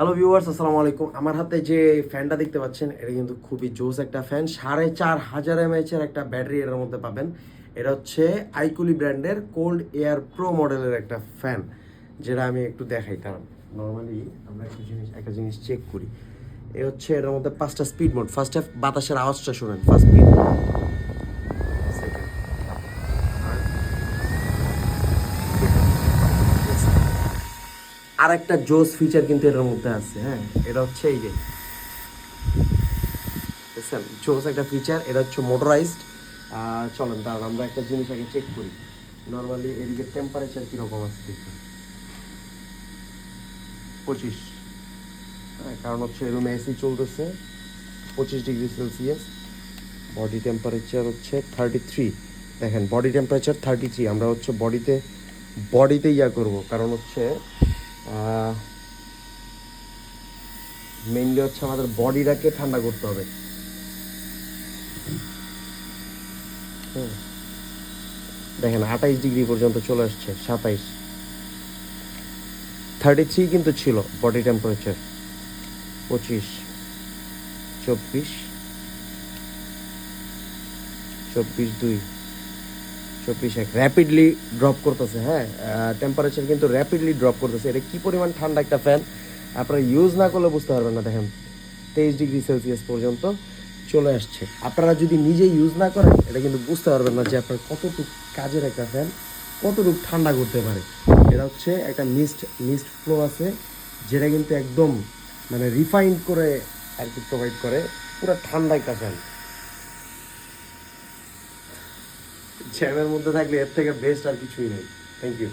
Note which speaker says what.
Speaker 1: Hello viewers, আসসালামু আলাইকুম। আমার হাতে যে ফ্যানটা দেখতে পাচ্ছেন এটা কিন্তু খুবই জোস একটা ফ্যান। 4500 mAh এর একটা ব্যাটারি এর মধ্যে পাবেন। এটা হচ্ছে আইকুলি ব্র্যান্ডের কোল্ড এয়ার প্রো মডেলের একটা ফ্যান, যেটা আমি একটু দেখাই। কারণ নর্মালি আমরা একটা জিনিস চেক করি। এ হচ্ছে এর মধ্যে 5টা স্পিড মোড। ফার্স্টে বাতাসের আওয়াজটা শুনেন, ফার্স্ট স্পিড, আর একটা জোস ফিচার কিন্তু এটার মধ্যে আছে। হ্যাঁ, এটা হচ্ছে এই যে দেখছেন, জোস একটা ফিচার। এটা হচ্ছে মোটরাইজড। চলেন দাঁড়ান আমরা একটা জিনিস আগে চেক করি। নর্মালি এদিকে টেম্পারেচার কীরকম আছে দেখুন, 25। হ্যাঁ, কারণ হচ্ছে রুমে এসি চলতেছে, 25°C। বডি টেম্পারেচার হচ্ছে 33। দেখেন বডি টেম্পারেচার 33। আমরা হচ্ছে বডিতে ইয়া করব, কারণ হচ্ছে মেইনলি হচ্ছে আমাদের বডিটাকে ঠান্ডা করতে হবে। হুম, দেখেন 28° পর্যন্ত চলে আসছে, 27। 33 কিন্তু ছিল বডি টেম্পারেচার। 25, 24, 24.2, 24.1 র্যাপিডলি ড্রপ করতেছে। হ্যাঁ, টেম্পারেচার কিন্তু র্যাপিডলি ড্রপ করতেছে। এটা কি পরিমাণ ঠান্ডা একটা ফ্যান আপনারা ইউজ না করলে বুঝতে পারবেন না। দেখেন 23°C পর্যন্ত চলে আসছে। আপনারা যদি নিজে ইউজ না করেন এটা কিন্তু বুঝতে পারবেন না যে আপনার কতটুকু কাজের একটা ফ্যান কতটুকু ঠান্ডা করতে পারে। এটা হচ্ছে একটা মিস্ট ফ্লো আছে, যেটা কিন্তু একদম মানে রিফাইন্ড করে আর কি প্রোভাইড করে। পুরো ঠান্ডা একটা ফ্যান। জ্যামের মধ্যে থাকলে এর থেকে বেস্ট আর কিছুই নেই। Thank you.